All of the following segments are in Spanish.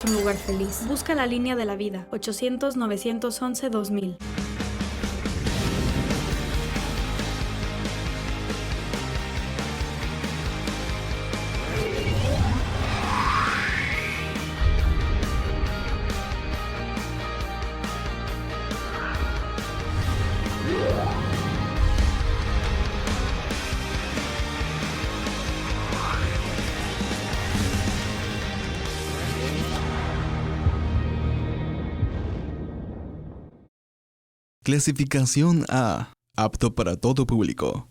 Un lugar feliz. Busca la línea de la vida. 800-911-2000. Clasificación A. Apto para todo público.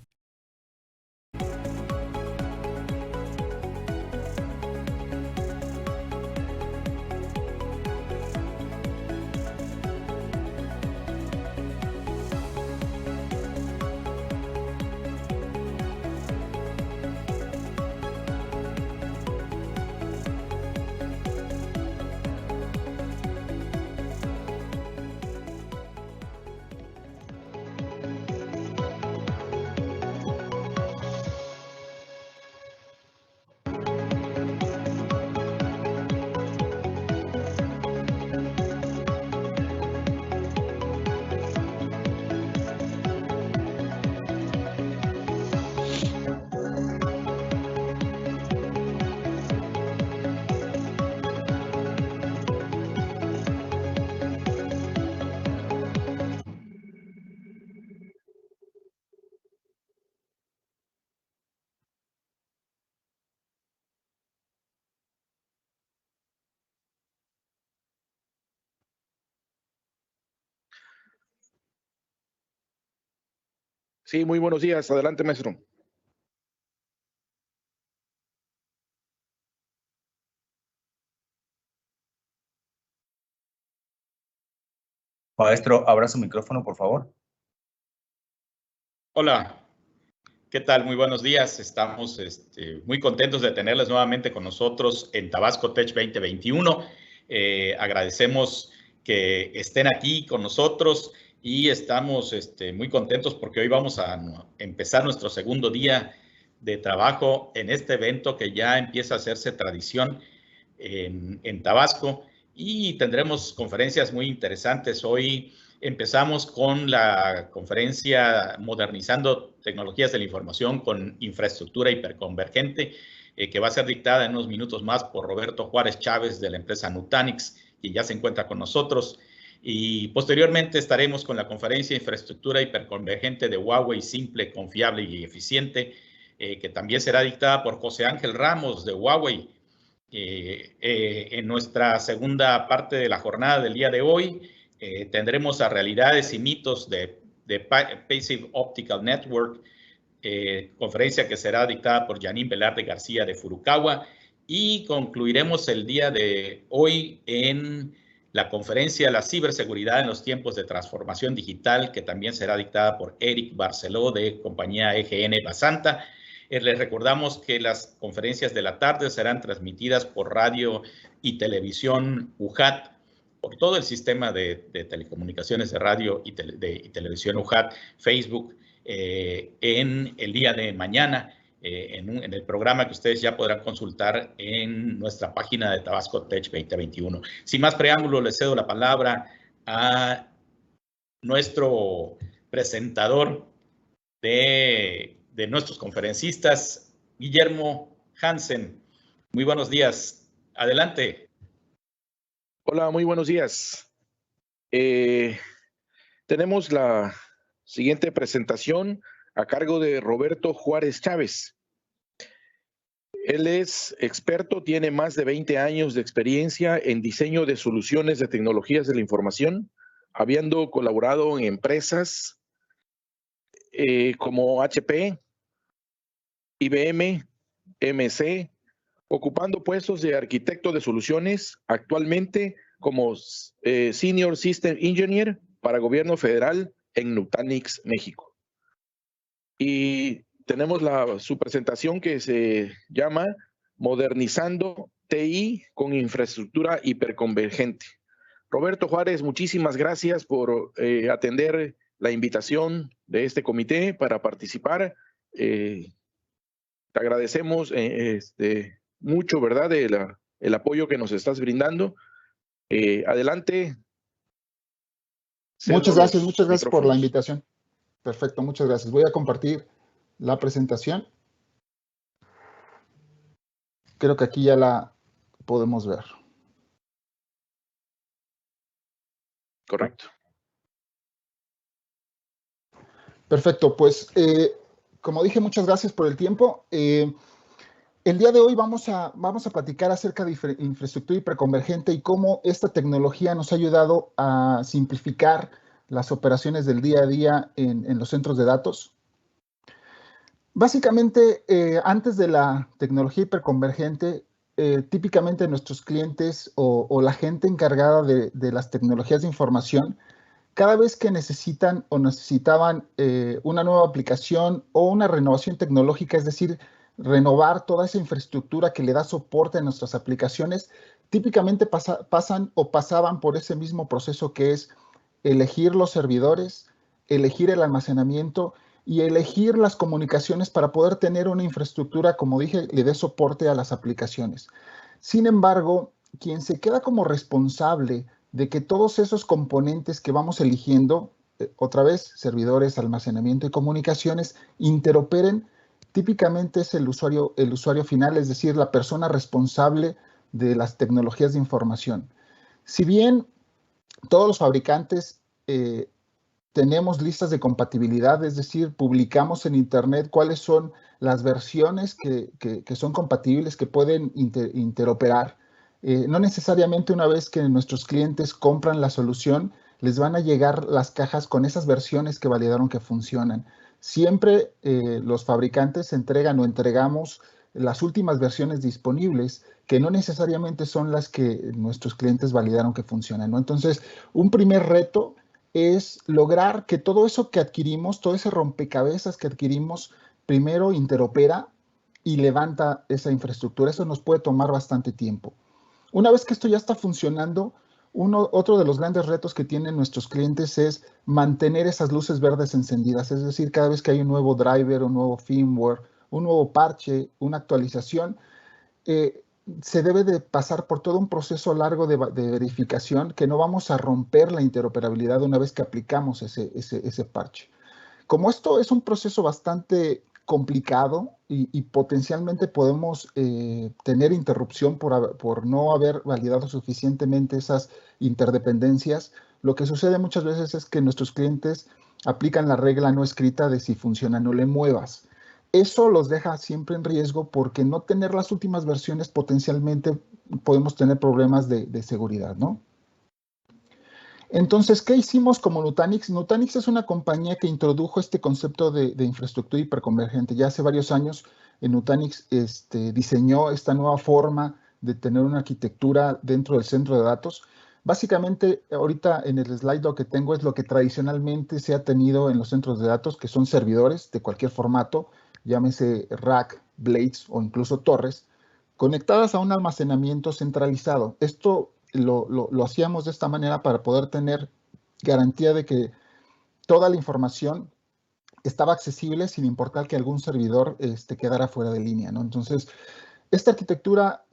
Sí, muy buenos días. Adelante, maestro. Maestro, abra su micrófono, por favor. Hola, ¿qué tal? Muy buenos días. Estamos muy contentos de tenerles nuevamente con nosotros en Tabasco Tech 2021. Agradecemos que estén aquí con nosotros y estamos muy contentos porque hoy vamos a empezar nuestro segundo día de trabajo en este evento que ya empieza a hacerse tradición en Tabasco, y tendremos conferencias muy interesantes. Hoy empezamos con la conferencia Modernizando Tecnologías de la Información con Infraestructura Hiperconvergente, que va a ser dictada en unos minutos más por Roberto Juárez Chávez de la empresa Nutanix, quien ya se encuentra con nosotros. Y posteriormente estaremos con la conferencia Infraestructura Hiperconvergente de Huawei, simple, confiable y eficiente, que también será dictada por José Ángel Ramos de Huawei. En nuestra segunda parte de la jornada del día de hoy tendremos a realidades y mitos de Passive Optical Network, conferencia que será dictada por Janine Velarde García de Furukawa, y concluiremos el día de hoy en la conferencia La ciberseguridad en los tiempos de transformación digital, que también será dictada por Eric Barceló de compañía EGN Basanta. Les recordamos que las conferencias de la tarde serán transmitidas por radio y televisión UJAT, por todo el sistema de telecomunicaciones de radio y televisión UJAT, Facebook, en el día de mañana, en el programa que ustedes ya podrán consultar en nuestra página de Tabasco Tech 2021. Sin más preámbulo, les cedo la palabra a nuestro presentador de nuestros conferencistas, Guillermo Hansen. Muy buenos días. Adelante. Hola, muy buenos días. Tenemos la siguiente presentación a cargo de Roberto Juárez Chávez. Él es experto, tiene más de 20 años de experiencia en diseño de soluciones de tecnologías de la información, habiendo colaborado en empresas como HP, IBM, MC, ocupando puestos de arquitecto de soluciones, actualmente como Senior System Engineer para Gobierno Federal en Nutanix, México. Y tenemos su presentación que se llama Modernizando TI con Infraestructura Hiperconvergente. Roberto Juárez, muchísimas gracias por atender la invitación de este comité para participar. Te agradecemos mucho, ¿verdad?, de la el apoyo que nos estás brindando. Adelante. Muchas gracias por la micrófonos. invitación. Perfecto, muchas gracias. Voy a compartir la presentación. Creo que aquí ya la podemos ver. Correcto. Perfecto, pues como dije, muchas gracias por el tiempo. El día de hoy vamos a platicar acerca de infraestructura hiperconvergente y cómo esta tecnología nos ha ayudado a simplificar las operaciones del día a día en los centros de datos. Básicamente, antes de la tecnología hiperconvergente, típicamente nuestros clientes o la gente encargada de las tecnologías de información, cada vez que necesitan o necesitaban una nueva aplicación o una renovación tecnológica, es decir, renovar toda esa infraestructura que le da soporte a nuestras aplicaciones, típicamente pasaban por ese mismo proceso que es elegir los servidores, elegir el almacenamiento y elegir las comunicaciones para poder tener una infraestructura, como dije, le dé soporte a las aplicaciones. Sin embargo, quien se queda como responsable de que todos esos componentes que vamos eligiendo, otra vez, servidores, almacenamiento y comunicaciones, interoperen, típicamente es el usuario final, es decir, la persona responsable de las tecnologías de información. Si bien todos los fabricantes tenemos listas de compatibilidad, es decir, publicamos en Internet cuáles son las versiones que son compatibles, que pueden interoperar. No necesariamente una vez que nuestros clientes compran la solución, les van a llegar las cajas con esas versiones que validaron que funcionan. Siempre los fabricantes entregan o entregamos las últimas versiones disponibles, que no necesariamente son las que nuestros clientes validaron que funcionan, ¿no? Entonces, un primer reto es lograr que todo eso que adquirimos, todo ese rompecabezas que adquirimos, primero interopera y levanta esa infraestructura. Eso nos puede tomar bastante tiempo. Una vez que esto ya está funcionando, otro de los grandes retos que tienen nuestros clientes es mantener esas luces verdes encendidas. Es decir, cada vez que hay un nuevo driver, un nuevo firmware, un nuevo parche, una actualización, se debe de pasar por todo un proceso largo de verificación que no vamos a romper la interoperabilidad una vez que aplicamos ese parche. Como esto es un proceso bastante complicado y potencialmente podemos tener interrupción por no haber validado suficientemente esas interdependencias, lo que sucede muchas veces es que nuestros clientes aplican la regla no escrita de si funciona no le muevas. Eso los deja siempre en riesgo porque no tener las últimas versiones potencialmente podemos tener problemas de seguridad, ¿no? Entonces, ¿qué hicimos como Nutanix? Nutanix es una compañía que introdujo este concepto de infraestructura hiperconvergente. Ya hace varios años, Nutanix diseñó esta nueva forma de tener una arquitectura dentro del centro de datos. Básicamente, ahorita en el slide que tengo es lo que tradicionalmente se ha tenido en los centros de datos, que son servidores de cualquier formato, llámese rack, blades o incluso torres, conectadas a un almacenamiento centralizado. Esto lo hacíamos de esta manera para poder tener garantía de que toda la información estaba accesible sin importar que algún servidor quedara fuera de línea, ¿no? Entonces, esta arquitectura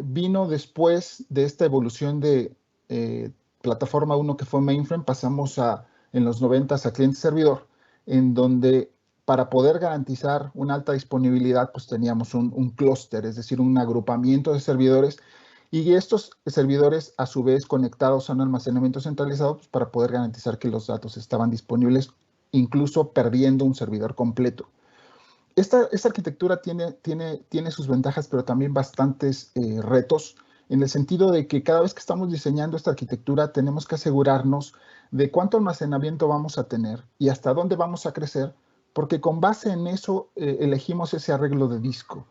vino después de esta evolución de plataforma 1 que fue mainframe, pasamos en los 90s a cliente-servidor, en donde para poder garantizar una alta disponibilidad, pues teníamos un clúster, es decir, un agrupamiento de servidores, y estos servidores a su vez conectados a un almacenamiento centralizado pues, para poder garantizar que los datos estaban disponibles, incluso perdiendo un servidor completo. Esta arquitectura tiene sus ventajas, pero también bastantes retos, en el sentido de que cada vez que estamos diseñando esta arquitectura tenemos que asegurarnos de cuánto almacenamiento vamos a tener y hasta dónde vamos a crecer, porque con base en eso elegimos ese arreglo de disco.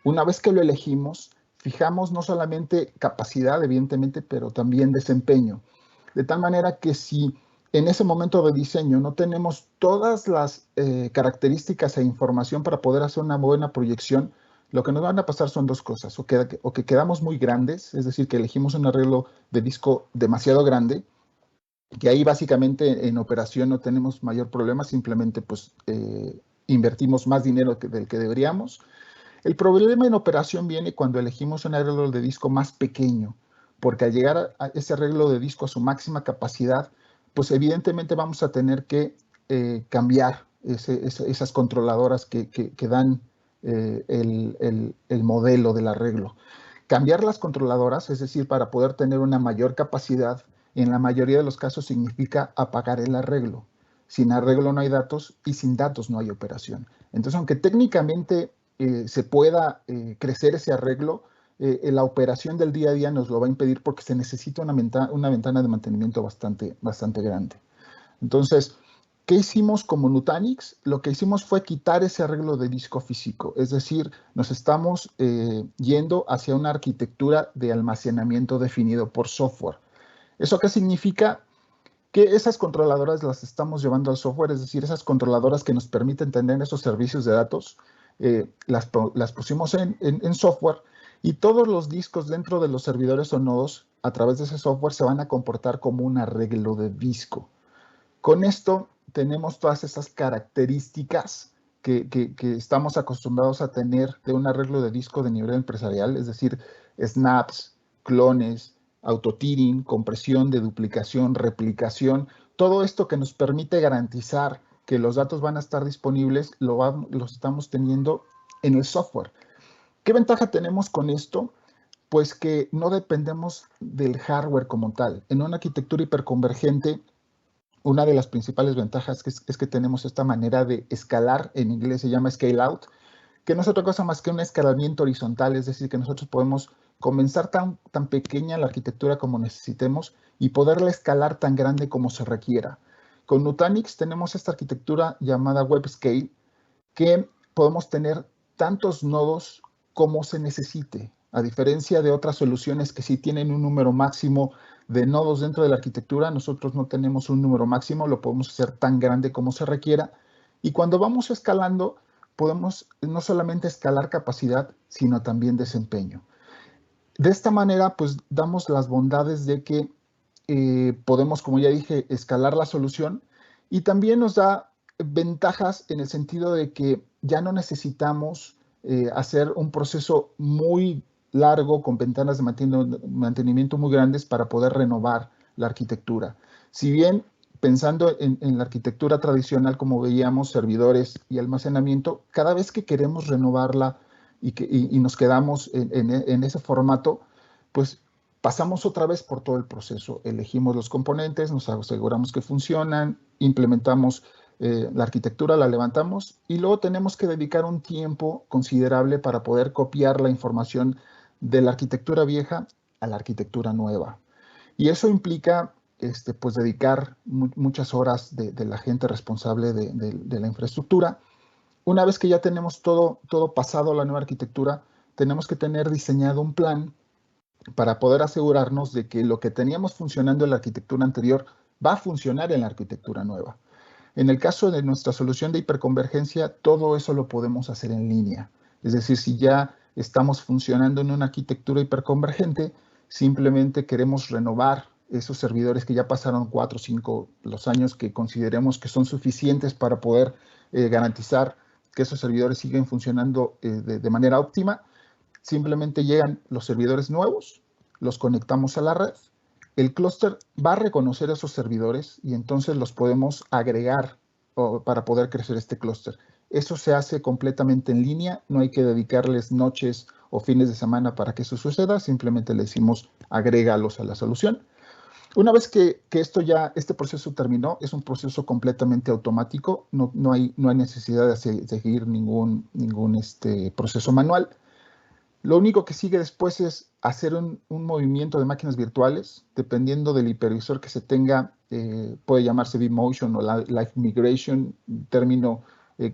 Una vez que lo elegimos, fijamos no solamente capacidad, evidentemente, pero también desempeño. De tal manera que si en ese momento de diseño no tenemos todas las características e información para poder hacer una buena proyección, lo que nos van a pasar son dos cosas. O que quedamos muy grandes, es decir, que elegimos un arreglo de disco demasiado grande, que ahí básicamente en operación no tenemos mayor problema, simplemente pues invertimos más dinero del que deberíamos. El problema en operación viene cuando elegimos un arreglo de disco más pequeño, porque al llegar a ese arreglo de disco a su máxima capacidad, pues evidentemente vamos a tener que cambiar esas controladoras que dan el modelo del arreglo. Cambiar las controladoras, es decir, para poder tener una mayor capacidad, en la mayoría de los casos significa apagar el arreglo. Sin arreglo no hay datos y sin datos no hay operación. Entonces, aunque técnicamente se pueda crecer ese arreglo, la operación del día a día nos lo va a impedir porque se necesita una ventana de mantenimiento bastante grande. Entonces, ¿qué hicimos como Nutanix? Lo que hicimos fue quitar ese arreglo de disco físico, es decir, nos estamos yendo hacia una arquitectura de almacenamiento definido por software. ¿Eso qué significa? Que esas controladoras las estamos llevando al software, es decir, esas controladoras que nos permiten tener esos servicios de datos, las pusimos en software, y todos los discos dentro de los servidores o nodos, a través de ese software, se van a comportar como un arreglo de disco. Con esto tenemos todas esas características que estamos acostumbrados a tener de un arreglo de disco de nivel empresarial, es decir, snaps, clones, auto-tearing, compresión, deduplicación, replicación, todo esto que nos permite garantizar que los datos van a estar disponibles, los estamos teniendo en el software. ¿Qué ventaja tenemos con esto? Pues que no dependemos del hardware como tal. En una arquitectura hiperconvergente, una de las principales ventajas es que tenemos esta manera de escalar, en inglés se llama scale out, que no es otra cosa más que un escalamiento horizontal, es decir, que nosotros podemos comenzar tan pequeña la arquitectura como necesitemos y poderla escalar tan grande como se requiera. Con Nutanix tenemos esta arquitectura llamada Web Scale, que podemos tener tantos nodos como se necesite, a diferencia de otras soluciones que sí tienen un número máximo de nodos dentro de la arquitectura. Nosotros no tenemos un número máximo, lo podemos hacer tan grande como se requiera, y cuando vamos escalando podemos no solamente escalar capacidad, sino también desempeño. De esta manera, pues damos las bondades de que podemos, como ya dije, escalar la solución, y también nos da ventajas en el sentido de que ya no necesitamos hacer un proceso muy largo con ventanas de mantenimiento muy grandes para poder renovar la arquitectura. Si bien pensando en la arquitectura tradicional, como veíamos, servidores y almacenamiento, cada vez que queremos renovarla y nos quedamos en ese formato, pues pasamos otra vez por todo el proceso. Elegimos los componentes, nos aseguramos que funcionan, implementamos la arquitectura, la levantamos, y luego tenemos que dedicar un tiempo considerable para poder copiar la información de la arquitectura vieja a la arquitectura nueva. Y eso implica pues dedicar muchas horas de la gente responsable de la infraestructura. Una vez que ya tenemos todo pasado a la nueva arquitectura, tenemos que tener diseñado un plan para poder asegurarnos de que lo que teníamos funcionando en la arquitectura anterior va a funcionar en la arquitectura nueva. En el caso de nuestra solución de hiperconvergencia, todo eso lo podemos hacer en línea. Es decir, si ya estamos funcionando en una arquitectura hiperconvergente, simplemente queremos renovar esos servidores que ya pasaron 4 o 5 los años que consideremos que son suficientes para poder garantizar que esos servidores siguen funcionando de manera óptima. Simplemente llegan los servidores nuevos, los conectamos a la red, el clúster va a reconocer esos servidores y entonces los podemos agregar para poder crecer este clúster. Eso se hace completamente en línea, no hay que dedicarles noches o fines de semana para que eso suceda, simplemente le decimos agrégalos a la solución. Una vez que este proceso terminó, es un proceso completamente automático, no hay necesidad de seguir ningún proceso manual. Lo único que sigue después es hacer un movimiento de máquinas virtuales, dependiendo del hipervisor que se tenga, puede llamarse vMotion o Live Migration, el término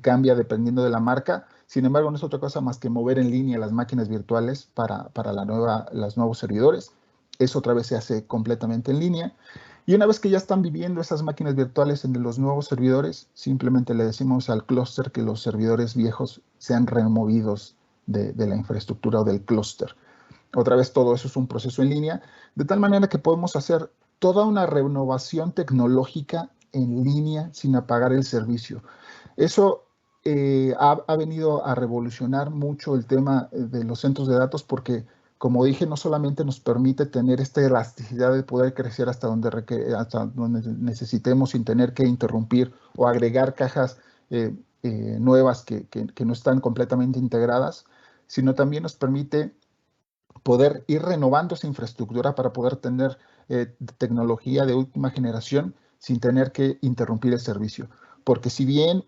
cambia dependiendo de la marca. Sin embargo, no es otra cosa más que mover en línea las máquinas virtuales para los nuevos servidores. Eso otra vez se hace completamente en línea. Y una vez que ya están viviendo esas máquinas virtuales en los nuevos servidores, simplemente le decimos al clúster que los servidores viejos sean removidos de la infraestructura o del clúster. Otra vez todo eso es un proceso en línea, de tal manera que podemos hacer toda una renovación tecnológica en línea sin apagar el servicio. Eso ha venido a revolucionar mucho el tema de los centros de datos porque, como dije, no solamente nos permite tener esta elasticidad de poder crecer hasta donde necesitemos sin tener que interrumpir o agregar cajas nuevas que no están completamente integradas, sino también nos permite poder ir renovando esa infraestructura para poder tener tecnología de última generación sin tener que interrumpir el servicio. Porque si bien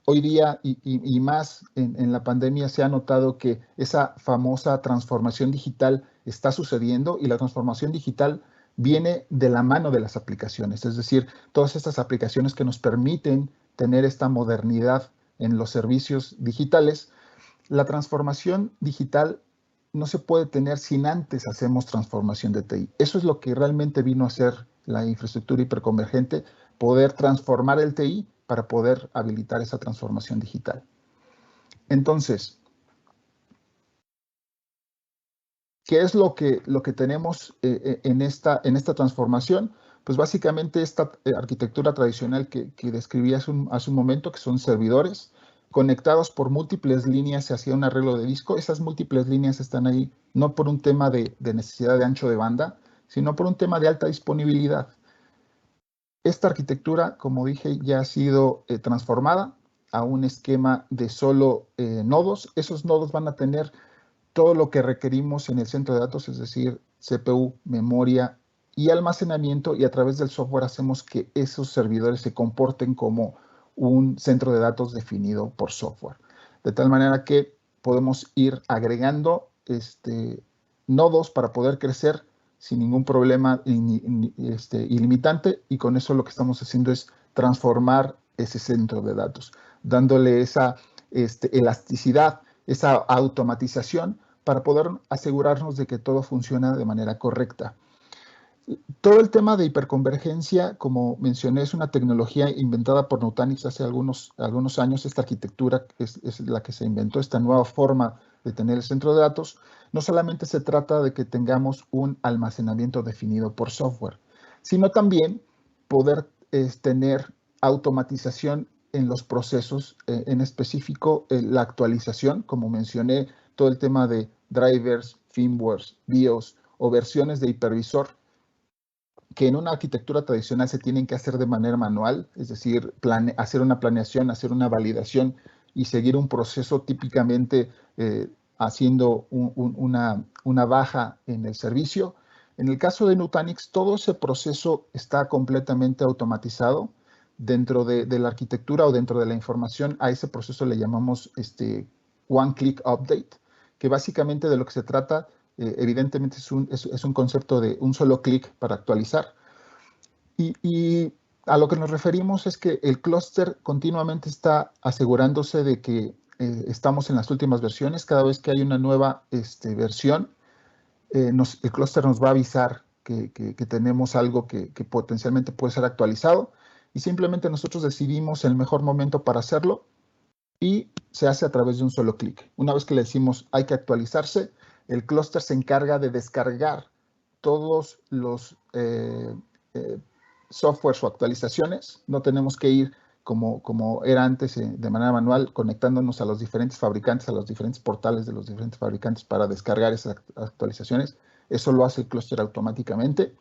hoy día y más en la pandemia se ha notado que esa famosa transformación digital está sucediendo y la transformación digital viene de la mano de las aplicaciones, es decir, todas estas aplicaciones que nos permiten tener esta modernidad en los servicios digitales. La transformación digital no se puede tener sin antes hacemos transformación de TI. Eso es lo que realmente vino a ser la infraestructura hiperconvergente, poder transformar el TI para poder habilitar esa transformación digital. Entonces, ¿qué es lo que tenemos en esta transformación? Pues básicamente esta arquitectura tradicional que describí hace un momento, que son servidores conectados por múltiples líneas hacia un arreglo de disco. Esas múltiples líneas están ahí no por un tema de necesidad de ancho de banda, sino por un tema de alta disponibilidad. Esta arquitectura, como dije, ya ha sido transformada a un esquema de solo nodos. Esos nodos van a tener todo lo que requerimos en el centro de datos, es decir, CPU, memoria y almacenamiento, y a través del software hacemos que esos servidores se comporten como un centro de datos definido por software. De tal manera que podemos ir agregando nodos para poder crecer sin ningún problema ilimitante, y con eso lo que estamos haciendo es transformar ese centro de datos, dándole esa elasticidad, esa automatización para poder asegurarnos de que todo funciona de manera correcta. Todo el tema de hiperconvergencia, como mencioné, es una tecnología inventada por Nutanix hace algunos años. Esta arquitectura es la que se inventó, esta nueva forma de tener el centro de datos. No solamente se trata de que tengamos un almacenamiento definido por software, sino también poder tener automatización en los procesos, en específico la actualización, como mencioné, todo el tema de drivers, firmwares, BIOS o versiones de hipervisor, que en una arquitectura tradicional se tienen que hacer de manera manual, es decir, hacer una planeación, hacer una validación y seguir un proceso típicamente haciendo una baja en el servicio. En el caso de Nutanix, todo ese proceso está completamente automatizado. Dentro de la arquitectura o dentro de la información, a ese proceso le llamamos One Click Update, que básicamente de lo que se trata, evidentemente es un concepto de un solo clic para actualizar. Y a lo que nos referimos es que el clúster continuamente está asegurándose de que estamos en las últimas versiones. Cada vez que hay una nueva versión, el clúster nos va a avisar que tenemos algo que potencialmente puede ser actualizado, y simplemente nosotros decidimos el mejor momento para hacerlo, y se hace a través de un solo clic. Una vez que le decimos hay que actualizarse, el clúster se encarga de descargar todos los softwares o actualizaciones. No tenemos que ir como era antes de manera manual, conectándonos a los diferentes fabricantes, a los diferentes portales de los diferentes fabricantes para descargar esas actualizaciones. Eso lo hace el clúster automáticamente.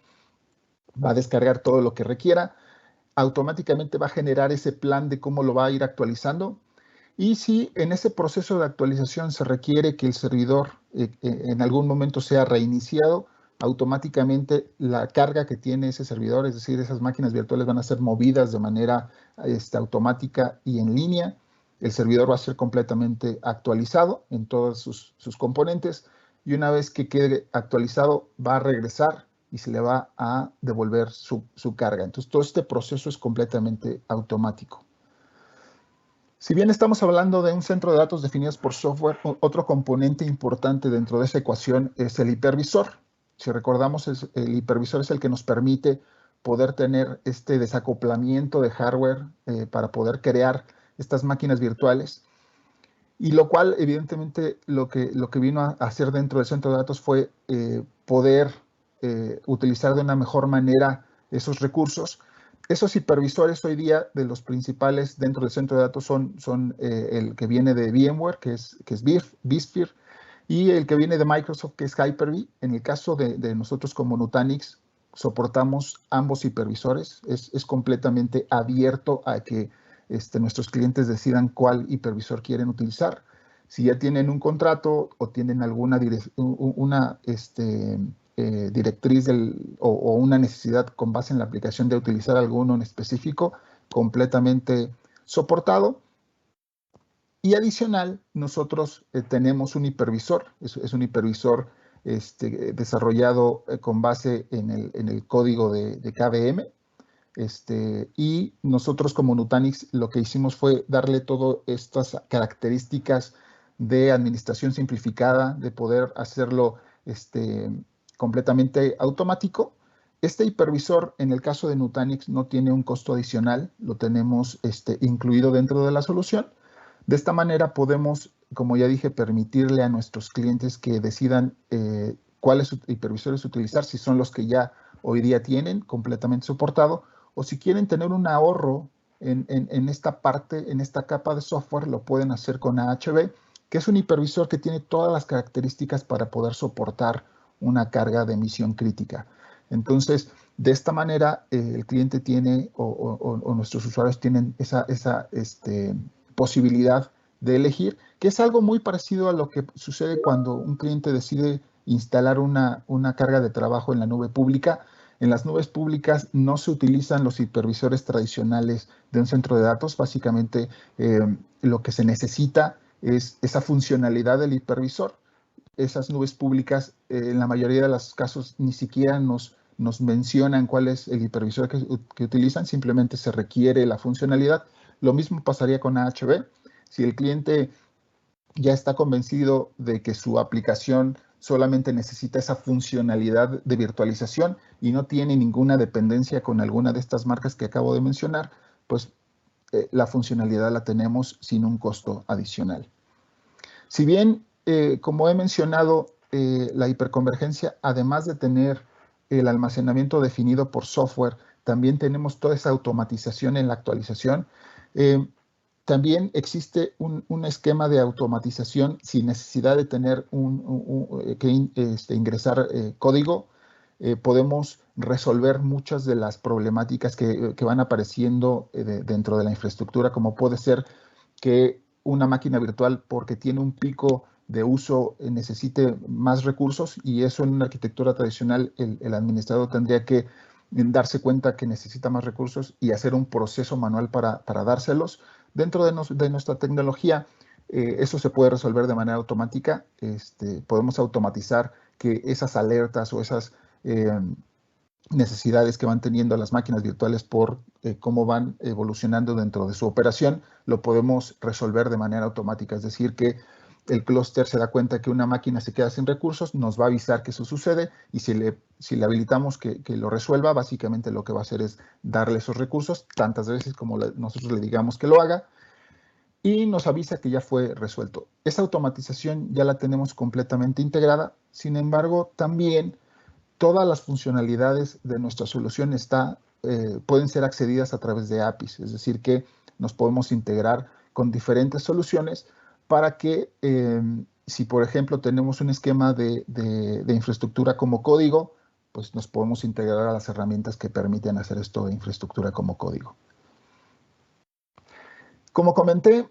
Va a descargar todo lo que requiera. Automáticamente va a generar ese plan de cómo lo va a ir actualizando. Y si en ese proceso de actualización se requiere que el servidor en algún momento sea reiniciado, automáticamente la carga que tiene ese servidor, es decir, esas máquinas virtuales van a ser movidas de manera automática y en línea. El servidor va a ser completamente actualizado en todos sus componentes, y una vez que quede actualizado va a regresar y se le va a devolver su carga. Entonces, todo este proceso es completamente automático. Si bien estamos hablando de un centro de datos definidos por software, otro componente importante dentro de esa ecuación es el hipervisor. Si recordamos, el hipervisor es el que nos permite poder tener este desacoplamiento de hardware para poder crear estas máquinas virtuales, y lo cual evidentemente lo que vino a hacer dentro del centro de datos fue poder utilizar de una mejor manera esos recursos, Esos hipervisores hoy día de los principales dentro del centro de datos son el que viene de VMware, que es vSphere, y el que viene de Microsoft, que es Hyper-V. En el caso de nosotros como Nutanix, soportamos ambos hipervisores. Es completamente abierto a que nuestros clientes decidan cuál hipervisor quieren utilizar. Si ya tienen un contrato o tienen alguna directriz o una necesidad con base en la aplicación de utilizar alguno en específico, completamente soportado. Y adicional, nosotros tenemos un hipervisor, es un hipervisor desarrollado con base en el código de KVM. Y nosotros como Nutanix lo que hicimos fue darle todas estas características de administración simplificada, de poder hacerlo completamente automático. Este hipervisor, en el caso de Nutanix, no tiene un costo adicional, lo tenemos incluido dentro de la solución. De esta manera podemos, como ya dije, permitirle a nuestros clientes que decidan cuáles hipervisores utilizar, si son los que ya hoy día tienen completamente soportado, o si quieren tener un ahorro en esta parte, en esta capa de software, lo pueden hacer con AHV, que es un hipervisor que tiene todas las características para poder soportar una carga de misión crítica. Entonces, de esta manera, el cliente tiene o nuestros usuarios tienen esa posibilidad de elegir, que es algo muy parecido a lo que sucede cuando un cliente decide instalar una carga de trabajo en la nube pública. En las nubes públicas no se utilizan los hipervisores tradicionales de un centro de datos. Básicamente, lo que se necesita es esa funcionalidad del hipervisor. Esas nubes públicas, en la mayoría de los casos, ni siquiera nos mencionan cuál es el hipervisor que utilizan, simplemente se requiere la funcionalidad. Lo mismo pasaría con AHV. Si el cliente ya está convencido de que su aplicación solamente necesita esa funcionalidad de virtualización y no tiene ninguna dependencia con alguna de estas marcas que acabo de mencionar, pues la funcionalidad la tenemos sin un costo adicional. Si bien, como he mencionado, la hiperconvergencia, además de tener el almacenamiento definido por software, también tenemos toda esa automatización en la actualización. También existe un esquema de automatización sin necesidad de tener ingresar código. Podemos resolver muchas de las problemáticas que van apareciendo dentro de la infraestructura, como puede ser que una máquina virtual, porque tiene un pico de uso, necesite más recursos, y eso en una arquitectura tradicional el administrador tendría que darse cuenta que necesita más recursos y hacer un proceso manual para dárselos. Dentro de nuestra tecnología, eso se puede resolver de manera automática. Podemos automatizar que esas alertas o esas necesidades que van teniendo las máquinas virtuales por cómo van evolucionando dentro de su operación, lo podemos resolver de manera automática. Es decir, que el clúster se da cuenta que una máquina se queda sin recursos, nos va a avisar que eso sucede, y si le habilitamos que lo resuelva, básicamente lo que va a hacer es darle esos recursos tantas veces como nosotros le digamos que lo haga, y nos avisa que ya fue resuelto. Esa automatización ya la tenemos completamente integrada. Sin embargo, también todas las funcionalidades de nuestra solución pueden ser accedidas a través de APIs, es decir, que nos podemos integrar con diferentes soluciones para que, si por ejemplo tenemos un esquema de infraestructura como código, pues nos podemos integrar a las herramientas que permiten hacer esto de infraestructura como código. Como comenté,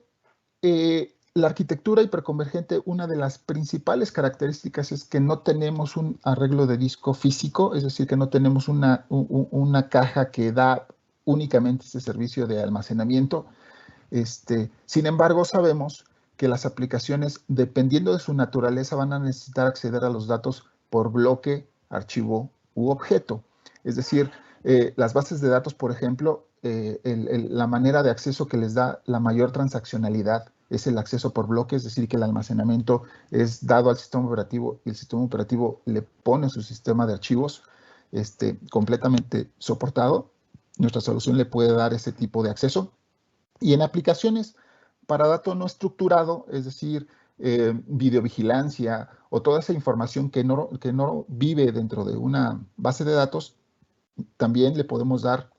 la arquitectura hiperconvergente, una de las principales características es que no tenemos un arreglo de disco físico, es decir, que no tenemos una caja que da únicamente ese servicio de almacenamiento. Sin embargo, sabemos que las aplicaciones, dependiendo de su naturaleza, van a necesitar acceder a los datos por bloque, archivo u objeto. Es decir, las bases de datos, por ejemplo, la manera de acceso que les da la mayor transaccionalidad es el acceso por bloque, es decir, que el almacenamiento es dado al sistema operativo y el sistema operativo le pone su sistema de archivos completamente soportado. Nuestra solución le puede dar ese tipo de acceso. Y en aplicaciones para dato no estructurado, es decir, videovigilancia o toda esa información que no vive dentro de una base de datos, también le podemos dar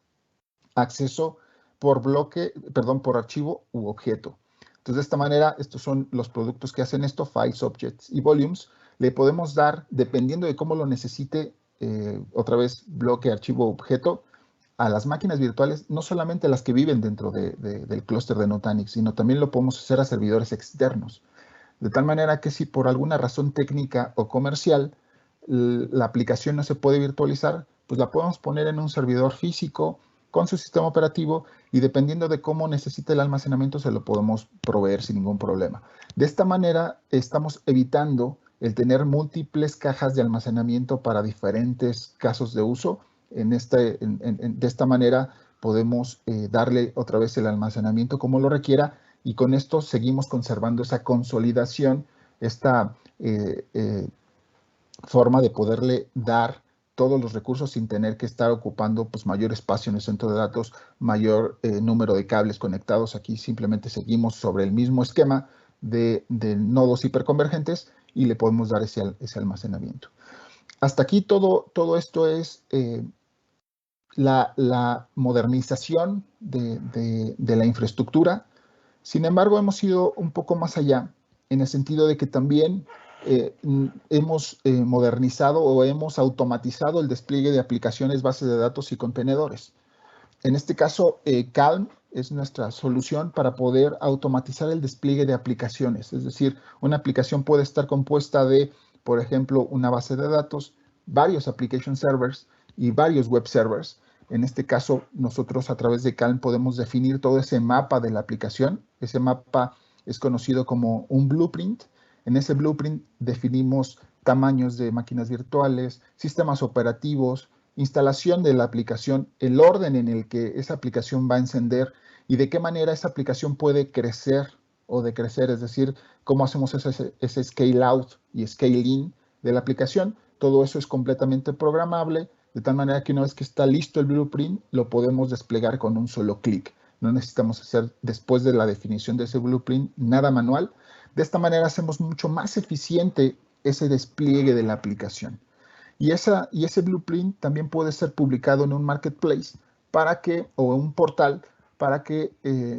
acceso por bloque, perdón, por archivo u objeto. Entonces, de esta manera, estos son los productos que hacen esto, Files, Objects y Volumes. Le podemos dar, dependiendo de cómo lo necesite, otra vez, bloque, archivo, objeto, a las máquinas virtuales, no solamente las que viven dentro del clúster de Nutanix, sino también lo podemos hacer a servidores externos. De tal manera que si por alguna razón técnica o comercial la aplicación no se puede virtualizar, pues la podemos poner en un servidor físico con su sistema operativo y dependiendo de cómo necesite el almacenamiento se lo podemos proveer sin ningún problema. De esta manera estamos evitando el tener múltiples cajas de almacenamiento para diferentes casos de uso. De esta manera podemos darle otra vez el almacenamiento como lo requiera y con esto seguimos conservando esa consolidación, esta forma de poderle dar todos los recursos sin tener que estar ocupando pues, mayor espacio en el centro de datos, mayor número de cables conectados. Aquí simplemente seguimos sobre el mismo esquema de nodos hiperconvergentes y le podemos dar ese almacenamiento. Hasta aquí todo esto es la modernización de la infraestructura. Sin embargo, hemos ido un poco más allá en el sentido de que también hemos modernizado o hemos automatizado el despliegue de aplicaciones, bases de datos y contenedores. En este caso, Calm es nuestra solución para poder automatizar el despliegue de aplicaciones. Es decir, una aplicación puede estar compuesta de, por ejemplo, una base de datos, varios application servers y varios web servers. En este caso, nosotros a través de Calm podemos definir todo ese mapa de la aplicación. Ese mapa es conocido como un blueprint. En ese blueprint definimos tamaños de máquinas virtuales, sistemas operativos, instalación de la aplicación, el orden en el que esa aplicación va a encender y de qué manera esa aplicación puede crecer o decrecer, es decir, cómo hacemos ese scale out y scale in de la aplicación. Todo eso es completamente programable, de tal manera que una vez que está listo el blueprint, lo podemos desplegar con un solo clic. No necesitamos hacer, después de la definición de ese blueprint, nada manual. De esta manera hacemos mucho más eficiente ese despliegue de la aplicación. Y ese blueprint también puede ser publicado en un marketplace o un portal para que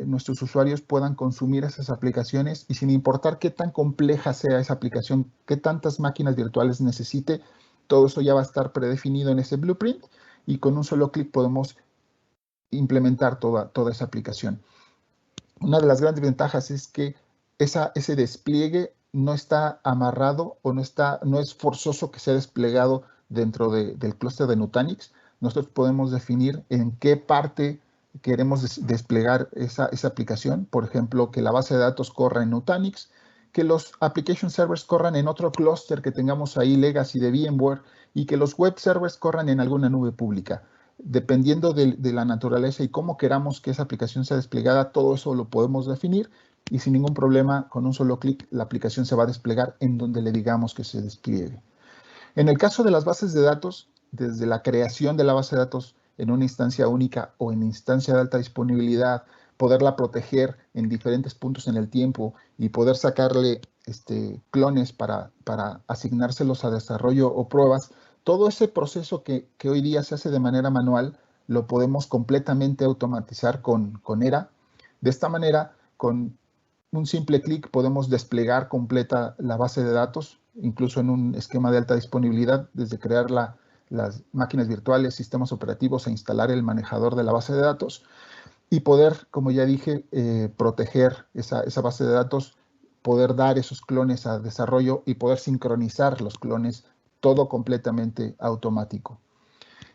nuestros usuarios puedan consumir esas aplicaciones y sin importar qué tan compleja sea esa aplicación, qué tantas máquinas virtuales necesite, todo eso ya va a estar predefinido en ese blueprint y con un solo clic podemos implementar toda esa aplicación. Una de las grandes ventajas es que ese despliegue no está amarrado o no es forzoso que sea desplegado dentro del clúster de Nutanix. Nosotros podemos definir en qué parte queremos desplegar esa aplicación. Por ejemplo, que la base de datos corra en Nutanix, que los application servers corran en otro clúster que tengamos ahí, legacy de VMware, y que los web servers corran en alguna nube pública. Dependiendo de la naturaleza y cómo queramos que esa aplicación sea desplegada, todo eso lo podemos definir y sin ningún problema, con un solo clic, la aplicación se va a desplegar en donde le digamos que se despliegue. En el caso de las bases de datos, desde la creación de la base de datos en una instancia única o en instancia de alta disponibilidad, poderla proteger en diferentes puntos en el tiempo y poder sacarle clones para asignárselos a desarrollo o pruebas, todo ese proceso que hoy día se hace de manera manual, lo podemos completamente automatizar con Era. De esta manera, con un simple clic podemos desplegar completa la base de datos, incluso en un esquema de alta disponibilidad, desde crear las máquinas virtuales, sistemas operativos e instalar el manejador de la base de datos y poder, como ya dije, proteger esa base de datos, poder dar esos clones a desarrollo y poder sincronizar los clones, todo completamente automático.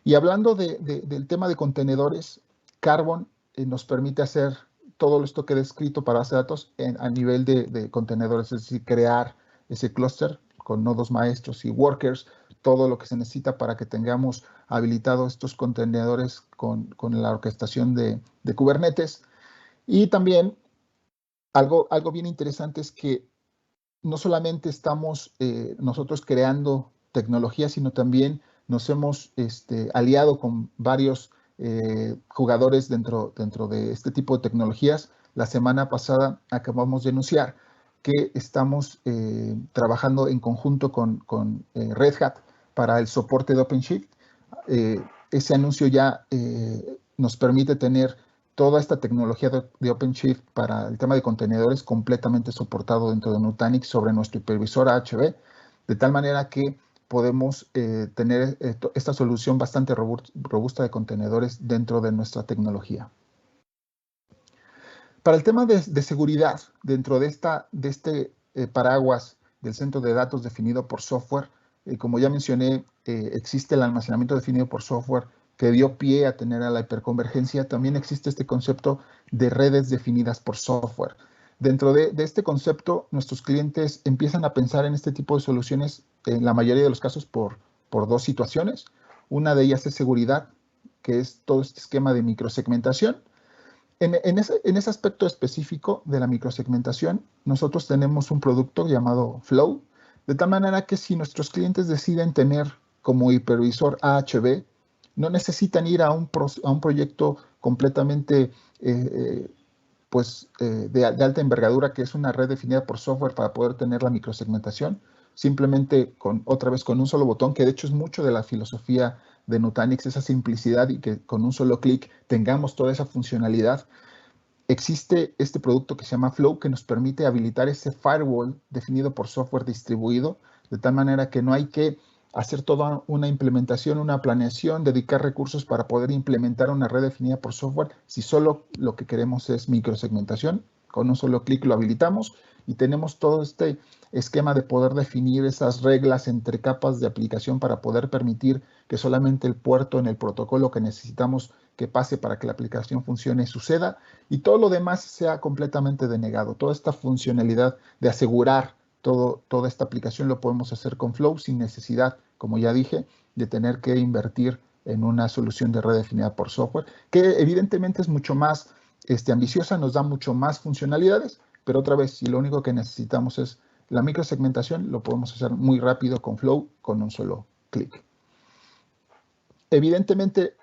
Y hablando del tema de contenedores, Carbon nos permite hacer todo esto que he descrito para base de datos a nivel de contenedores, es decir, crear ese clúster con nodos maestros y workers, todo lo que se necesita para que tengamos habilitados estos contenedores con la orquestación de Kubernetes. Y también algo bien interesante es que no solamente estamos nosotros creando tecnología, sino también nos hemos aliado con varios jugadores dentro de este tipo de tecnologías. La semana pasada acabamos de anunciar que estamos trabajando en conjunto con Red Hat para el soporte de OpenShift. Ese anuncio ya nos permite tener toda esta tecnología de OpenShift para el tema de contenedores completamente soportado dentro de Nutanix sobre nuestro hipervisor AHV, de tal manera que podemos tener esta solución bastante robusta de contenedores dentro de nuestra tecnología. Para el tema de seguridad, dentro de este paraguas del centro de datos definido por software, como ya mencioné, existe el almacenamiento definido por software que dio pie a tener a la hiperconvergencia. También existe este concepto de redes definidas por software. Dentro de este concepto, nuestros clientes empiezan a pensar en este tipo de soluciones, en la mayoría de los casos, por dos situaciones. Una de ellas es seguridad, que es todo este esquema de microsegmentación. En ese aspecto específico de la microsegmentación, nosotros tenemos un producto llamado Flow, de tal manera que si nuestros clientes deciden tener como hipervisor AHV, no necesitan ir a un proyecto completamente de alta envergadura, que es una red definida por software para poder tener la microsegmentación, simplemente otra vez con un solo botón, que de hecho es mucho de la filosofía de Nutanix, esa simplicidad y que con un solo clic tengamos toda esa funcionalidad. Existe este producto que se llama Flow, que nos permite habilitar ese firewall definido por software distribuido, de tal manera que no hay que hacer toda una implementación, una planeación, dedicar recursos para poder implementar una red definida por software. Si solo lo que queremos es microsegmentación, con un solo clic lo habilitamos y tenemos todo este esquema de poder definir esas reglas entre capas de aplicación para poder permitir que solamente el puerto en el protocolo que necesitamos que pase para que la aplicación funcione suceda y todo lo demás sea completamente denegado. Toda esta funcionalidad de asegurar toda esta aplicación lo podemos hacer con Flow sin necesidad, como ya dije, de tener que invertir en una solución de red definida por software, que evidentemente es mucho más ambiciosa, nos da mucho más funcionalidades, pero otra vez, si lo único que necesitamos es la microsegmentación, lo podemos hacer muy rápido con Flow, con un solo clic. Evidentemente,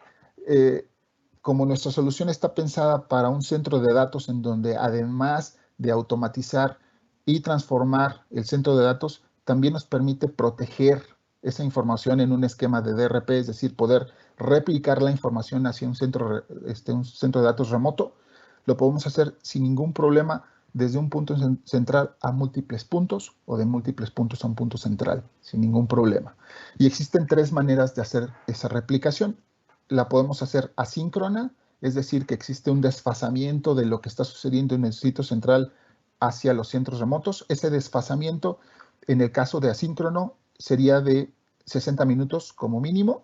como nuestra solución está pensada para un centro de datos en donde además de automatizar y transformar el centro de datos, también nos permite proteger esa información en un esquema de DRP, es decir, poder replicar la información hacia un centro de datos remoto. Lo podemos hacer sin ningún problema desde un punto central a múltiples puntos o de múltiples puntos a un punto central, sin ningún problema. Y existen tres maneras de hacer esa replicación. La podemos hacer asíncrona, es decir, que existe un desfasamiento de lo que está sucediendo en el sitio central hacia los centros remotos. Ese desfasamiento, en el caso de asíncrono, sería de 60 minutos como mínimo.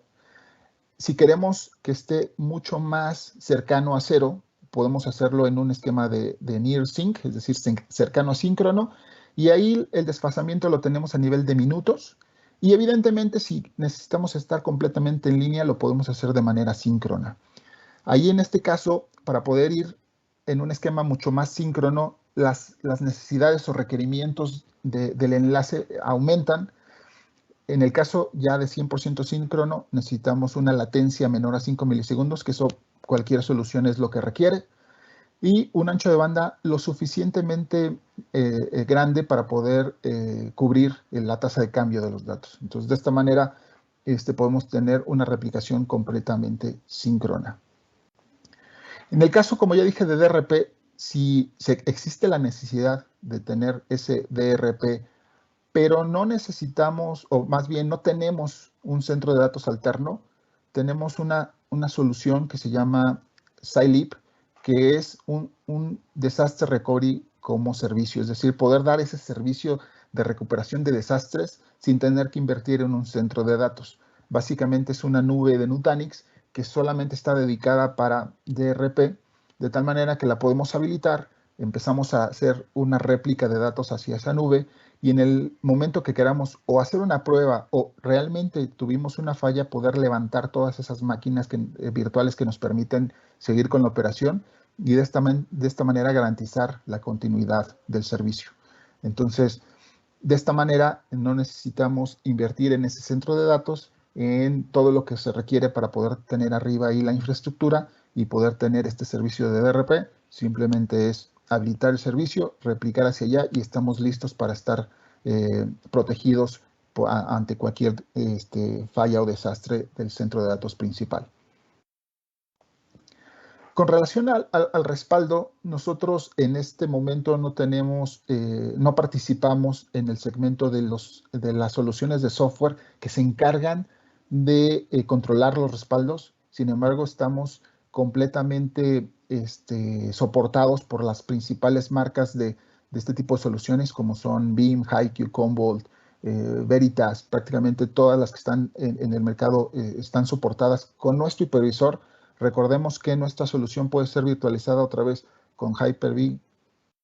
Si queremos que esté mucho más cercano a cero, podemos hacerlo en un esquema de near sync, es decir, cercano a síncrono, y ahí el desfasamiento lo tenemos a nivel de minutos, y evidentemente si necesitamos estar completamente en línea, lo podemos hacer de manera síncrona. Ahí en este caso, para poder ir en un esquema mucho más síncrono, las necesidades o requerimientos del enlace aumentan. En el caso ya de 100% síncrono, necesitamos una latencia menor a 5 milisegundos, que eso cualquier solución es lo que requiere, y un ancho de banda lo suficientemente grande para poder cubrir la tasa de cambio de los datos. Entonces, de esta manera podemos tener una replicación completamente síncrona. En el caso, como ya dije, de DRP, si existe la necesidad de tener ese DRP, pero no necesitamos, o más bien no tenemos un centro de datos alterno, tenemos una solución que se llama SciLeap, que es un disaster recovery como servicio, es decir, poder dar ese servicio de recuperación de desastres sin tener que invertir en un centro de datos. Básicamente es una nube de Nutanix que solamente está dedicada para DRP, de tal manera que la podemos habilitar, empezamos a hacer una réplica de datos hacia esa nube y en el momento que queramos o hacer una prueba o realmente tuvimos una falla, poder levantar todas esas máquinas virtuales que nos permiten seguir con la operación y de esta manera garantizar la continuidad del servicio. Entonces, de esta manera no necesitamos invertir en ese centro de datos, en todo lo que se requiere para poder tener arriba ahí la infraestructura y poder tener este servicio de DRP. Simplemente es habilitar el servicio, replicar hacia allá y estamos listos para estar protegidos ante cualquier falla o desastre del centro de datos principal. Con relación al respaldo, nosotros en este momento no participamos en el segmento de las soluciones de software que se encargan de controlar los respaldos. Sin embargo, estamos completamente soportados por las principales marcas de este tipo de soluciones, como son Veeam, HighQ, Commvault, Veritas. Prácticamente todas las que están en el mercado están soportadas con nuestro hipervisor. Recordemos que nuestra solución puede ser virtualizada otra vez con Hyper-V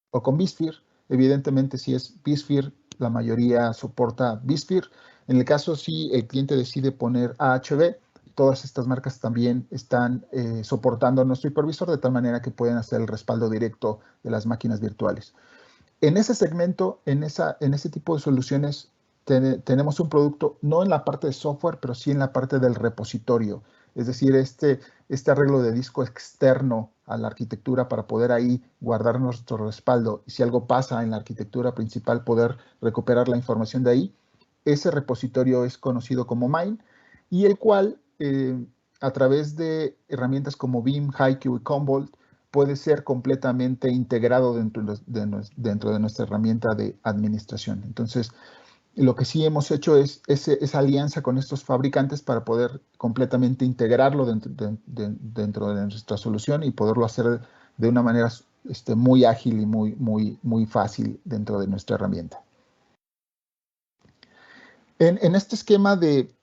o con vSphere. Evidentemente, si es vSphere, la mayoría soporta vSphere. En el caso si el cliente decide poner AHV, todas estas marcas también están soportando nuestro hipervisor de tal manera que pueden hacer el respaldo directo de las máquinas virtuales. En ese segmento, en ese tipo de soluciones, tenemos un producto no en la parte de software, pero sí en la parte del repositorio. Es decir, este arreglo de disco externo a la arquitectura para poder ahí guardar nuestro respaldo y si algo pasa en la arquitectura principal poder recuperar la información de ahí. Ese repositorio es conocido como Mine y el cual a través de herramientas como Veeam, HighQ y Commvault puede ser completamente integrado dentro de nuestra herramienta de administración. Entonces, lo que sí hemos hecho es esa alianza con estos fabricantes para poder completamente integrarlo dentro de nuestra solución y poderlo hacer de una manera muy ágil y muy fácil dentro de nuestra herramienta. En este esquema de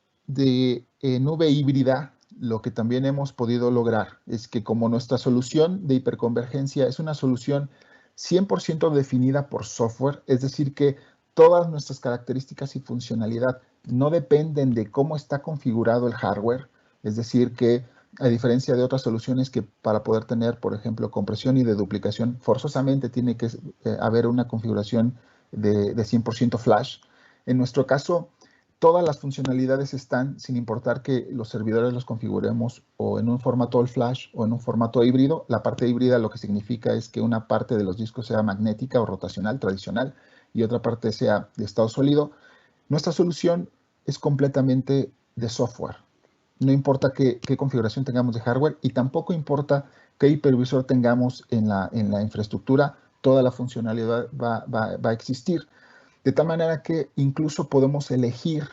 nube híbrida, lo que también hemos podido lograr es que como nuestra solución de hiperconvergencia es una solución 100% definida por software, es decir que todas nuestras características y funcionalidad no dependen de cómo está configurado el hardware, es decir que a diferencia de otras soluciones que para poder tener, por ejemplo, compresión y deduplicación, forzosamente tiene que haber una configuración de 100% flash. En nuestro caso, todas las funcionalidades están sin importar que los servidores los configuremos o en un formato all flash o en un formato híbrido. La parte híbrida lo que significa es que una parte de los discos sea magnética o rotacional, tradicional, y otra parte sea de estado sólido. Nuestra solución es completamente de software. No importa qué configuración tengamos de hardware y tampoco importa qué hipervisor tengamos en la infraestructura, toda la funcionalidad va a existir. De tal manera que incluso podemos elegir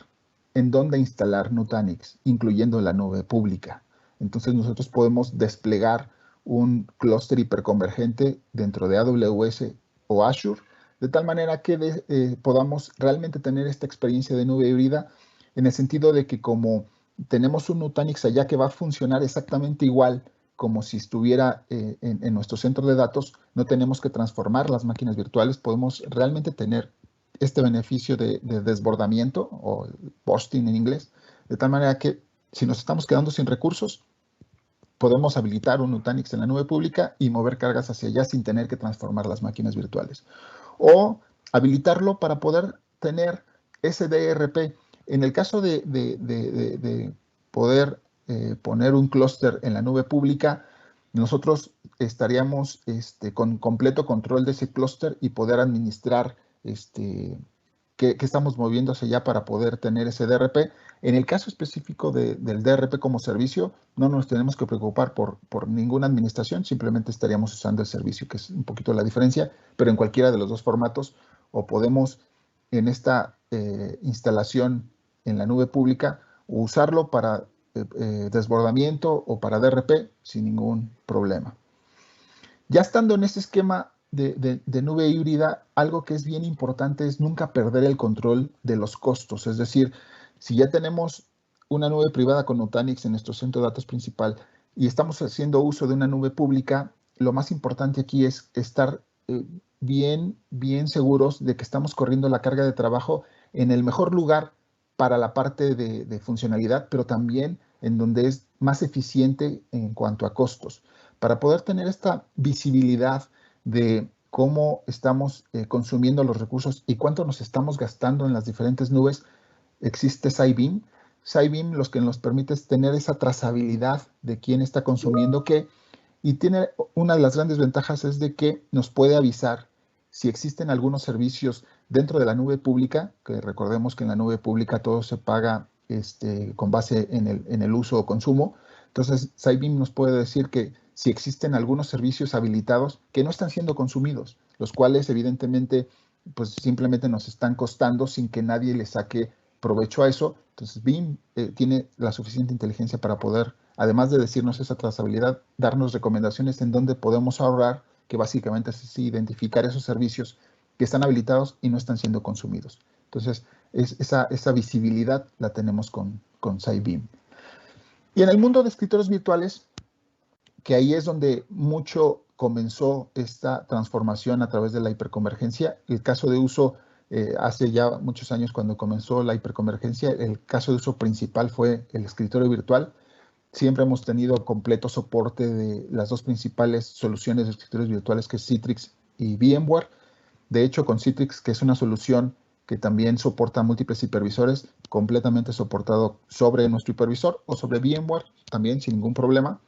en dónde instalar Nutanix, incluyendo la nube pública. Entonces nosotros podemos desplegar un clúster hiperconvergente dentro de AWS o Azure, de tal manera que podamos realmente tener esta experiencia de nube híbrida en el sentido de que como tenemos un Nutanix allá que va a funcionar exactamente igual como si estuviera en nuestro centro de datos, no tenemos que transformar las máquinas virtuales, podemos realmente tener este beneficio de desbordamiento o bursting en inglés, de tal manera que si nos estamos quedando sin recursos, podemos habilitar un Nutanix en la nube pública y mover cargas hacia allá sin tener que transformar las máquinas virtuales. O habilitarlo para poder tener SDRP. En el caso de poder poner un clúster en la nube pública, nosotros estaríamos con completo control de ese clúster y poder administrar qué estamos moviendo hacia allá para poder tener ese DRP. En el caso específico del DRP como servicio, no nos tenemos que preocupar por ninguna administración, simplemente estaríamos usando el servicio, que es un poquito la diferencia, pero en cualquiera de los dos formatos, o podemos en esta instalación en la nube pública usarlo para desbordamiento o para DRP sin ningún problema. Ya estando en este esquema de nube híbrida, algo que es bien importante es nunca perder el control de los costos. Es decir, si ya tenemos una nube privada con Nutanix en nuestro centro de datos principal y estamos haciendo uso de una nube pública, lo más importante aquí es estar bien seguros de que estamos corriendo la carga de trabajo en el mejor lugar para la parte de funcionalidad, pero también en donde es más eficiente en cuanto a costos. Para poder tener esta visibilidad de cómo estamos consumiendo los recursos y cuánto nos estamos gastando en las diferentes nubes, existe Cybeam. Cybeam lo que nos permite es tener esa trazabilidad de quién está consumiendo qué, y tiene una de las grandes ventajas es de que nos puede avisar si existen algunos servicios dentro de la nube pública, que recordemos que en la nube pública todo se paga con base en el uso o consumo. Entonces, Cybeam nos puede decir que si existen algunos servicios habilitados que no están siendo consumidos, los cuales evidentemente pues simplemente nos están costando sin que nadie le saque provecho a eso. Entonces BIM tiene la suficiente inteligencia para poder, además de decirnos esa trazabilidad, darnos recomendaciones en donde podemos ahorrar, que básicamente es identificar esos servicios que están habilitados y no están siendo consumidos. Entonces, esa visibilidad la tenemos con SciBIM. Y en el mundo de escritorios virtuales, que ahí es donde mucho comenzó esta transformación a través de la hiperconvergencia. El caso de uso, hace ya muchos años cuando comenzó la hiperconvergencia, el caso de uso principal fue el escritorio virtual. Siempre hemos tenido completo soporte de las dos principales soluciones de escritorios virtuales, que es Citrix y VMware. De hecho, con Citrix, que es una solución que también soporta múltiples hipervisores, completamente soportado sobre nuestro hipervisor o sobre VMware, también sin ningún problema.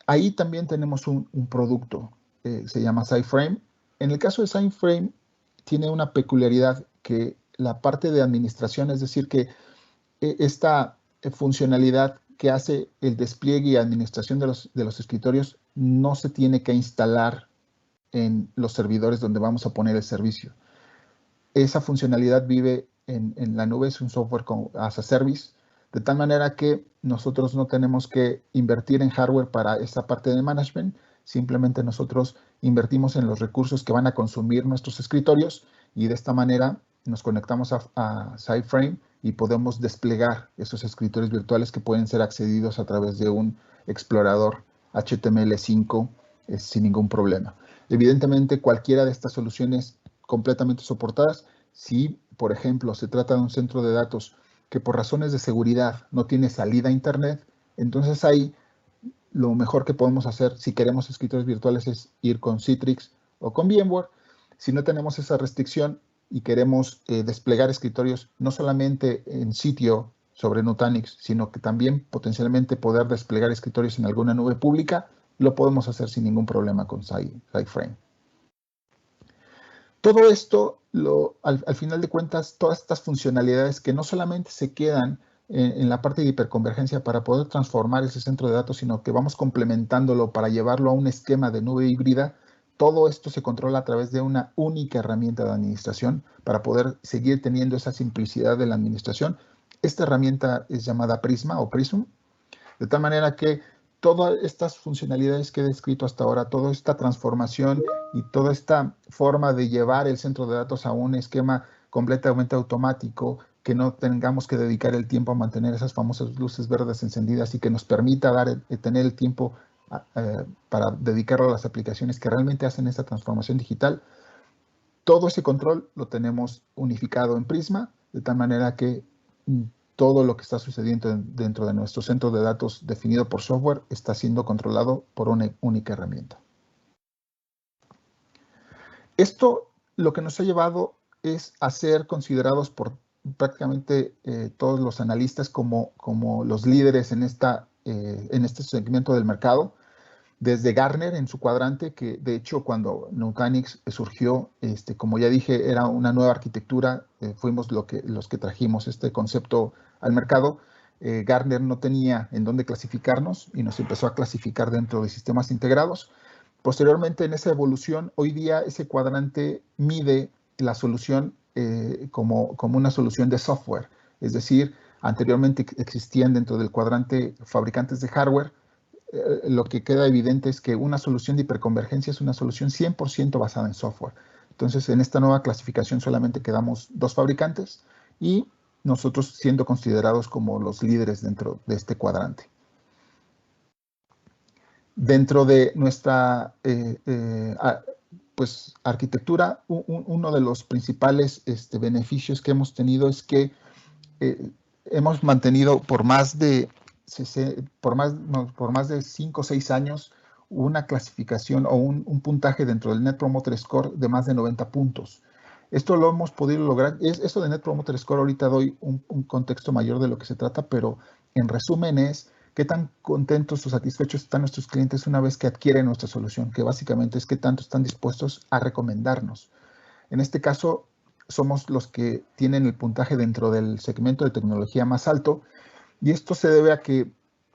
Ahí también tenemos un producto, se llama SciFrame. En el caso de SciFrame, tiene una peculiaridad que la parte de administración, es decir, que esta funcionalidad que hace el despliegue y administración de los escritorios no se tiene que instalar en los servidores donde vamos a poner el servicio. Esa funcionalidad vive en la nube, es un software as a service, de tal manera que nosotros no tenemos que invertir en hardware para esta parte de management, simplemente nosotros invertimos en los recursos que van a consumir nuestros escritorios y de esta manera nos conectamos a SciFrame y podemos desplegar esos escritorios virtuales que pueden ser accedidos a través de un explorador HTML5 sin ningún problema. Evidentemente, cualquiera de estas soluciones completamente soportadas, si, por ejemplo, se trata de un centro de datos que por razones de seguridad no tiene salida a Internet, entonces ahí lo mejor que podemos hacer si queremos escritorios virtuales es ir con Citrix o con VMware. Si no tenemos esa restricción y queremos desplegar escritorios no solamente en sitio sobre Nutanix, sino que también potencialmente poder desplegar escritorios en alguna nube pública, lo podemos hacer sin ningún problema con SciFrame. Todo esto, al final de cuentas, todas estas funcionalidades que no solamente se quedan en la parte de hiperconvergencia para poder transformar ese centro de datos, sino que vamos complementándolo para llevarlo a un esquema de nube híbrida, todo esto se controla a través de una única herramienta de administración para poder seguir teniendo esa simplicidad de la administración. Esta herramienta es llamada Prisma o Prism, de tal manera que todas estas funcionalidades que he descrito hasta ahora, toda esta transformación y toda esta forma de llevar el centro de datos a un esquema completamente automático, que no tengamos que dedicar el tiempo a mantener esas famosas luces verdes encendidas y que nos permita tener el tiempo para dedicarlo a las aplicaciones que realmente hacen esta transformación digital. Todo ese control lo tenemos unificado en Prisma, de tal manera que todo lo que está sucediendo dentro de nuestro centro de datos definido por software está siendo controlado por una única herramienta. Esto lo que nos ha llevado es a ser considerados por prácticamente todos los analistas como los líderes en este segmento del mercado. Desde Gartner en su cuadrante, que de hecho cuando Nutanix surgió, como ya dije, era una nueva arquitectura, fuimos los que trajimos este concepto al mercado. Gartner no tenía en dónde clasificarnos y nos empezó a clasificar dentro de sistemas integrados. Posteriormente, en esa evolución, hoy día ese cuadrante mide la solución como una solución de software. Es decir, anteriormente existían dentro del cuadrante fabricantes de hardware. Lo que queda evidente es que una solución de hiperconvergencia es una solución 100% basada en software. Entonces, en esta nueva clasificación solamente quedamos 2 fabricantes y nosotros siendo considerados como los líderes dentro de este cuadrante. Dentro de nuestra arquitectura, uno de los principales beneficios que hemos tenido es que hemos mantenido por más de 5 o 6 años una clasificación o un puntaje dentro del Net Promoter Score de más de 90 puntos. Esto lo hemos podido lograr. Esto de Net Promoter Score ahorita doy un contexto mayor de lo que se trata, pero en resumen es qué tan contentos o satisfechos están nuestros clientes una vez que adquieren nuestra solución, que básicamente es qué tanto están dispuestos a recomendarnos. En este caso, somos los que tienen el puntaje dentro del segmento de tecnología más alto. Y esto se debe a que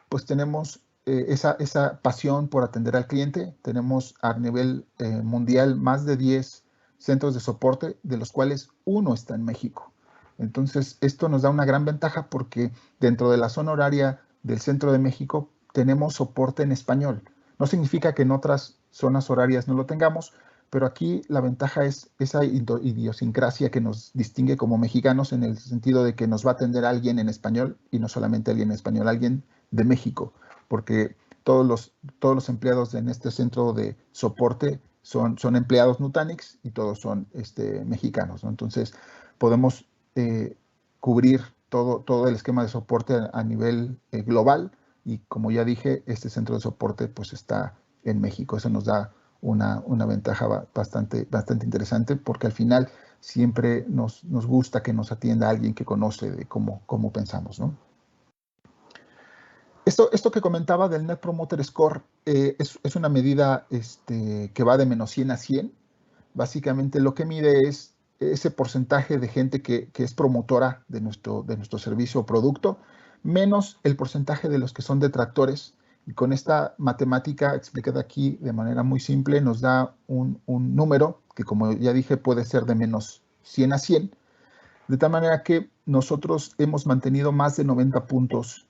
pues tenemos esa pasión por atender al cliente. Tenemos a nivel mundial más de 10 centros de soporte, de los cuales uno está en México. Entonces, esto nos da una gran ventaja porque dentro de la zona horaria del centro de México tenemos soporte en español. No significa que en otras zonas horarias no lo tengamos, pero aquí la ventaja es esa idiosincrasia que nos distingue como mexicanos, en el sentido de que nos va a atender alguien en español, y no solamente alguien en español, alguien de México, porque todos los empleados en este centro de soporte son empleados Nutanix y todos son mexicanos, ¿no? Entonces, podemos cubrir todo el esquema de soporte a nivel global, y como ya dije, este centro de soporte pues está en México. Eso nos da una ventaja bastante interesante, porque al final siempre nos gusta que nos atienda alguien que conoce de cómo pensamos, ¿no? Esto que comentaba del Net Promoter Score es una medida que va de -100 a 100. Básicamente lo que mide es ese porcentaje de gente que es promotora de nuestro servicio o producto, menos el porcentaje de los que son detractores. Y con esta matemática explicada aquí de manera muy simple, nos da un número que, como ya dije, puede ser de -100 a 100, de tal manera que nosotros hemos mantenido más de 90 puntos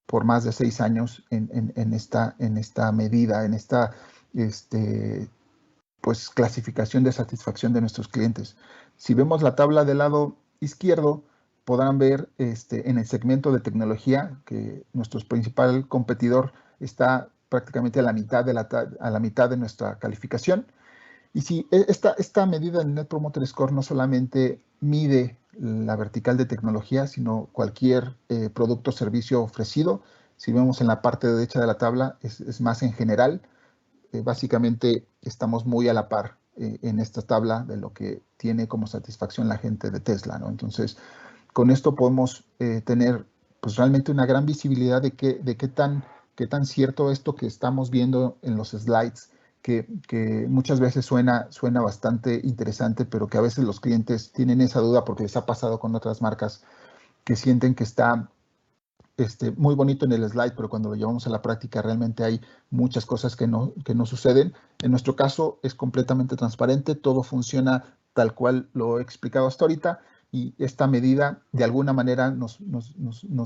por más de 6 años en esta medida, en esta pues, clasificación de satisfacción de nuestros clientes. Si vemos la tabla del lado izquierdo, podrán ver en el segmento de tecnología que nuestro principal competidor está prácticamente a la mitad de nuestra calificación. Y si esta medida del Net Promoter Score no solamente mide la vertical de tecnología, sino cualquier producto o servicio ofrecido. Si vemos en la parte derecha de la tabla, es más en general. Básicamente estamos muy a la par en esta tabla de lo que tiene como satisfacción la gente de Tesla, ¿no? Entonces, con esto podemos tener pues, realmente una gran visibilidad de qué tan cierto esto que estamos viendo en los slides, que muchas veces suena bastante interesante, pero que a veces los clientes tienen esa duda porque les ha pasado con otras marcas que sienten que está muy bonito en el slide, pero cuando lo llevamos a la práctica realmente hay muchas cosas que no suceden. En nuestro caso es completamente transparente, todo funciona tal cual lo he explicado hasta ahorita, y esta medida de alguna manera nos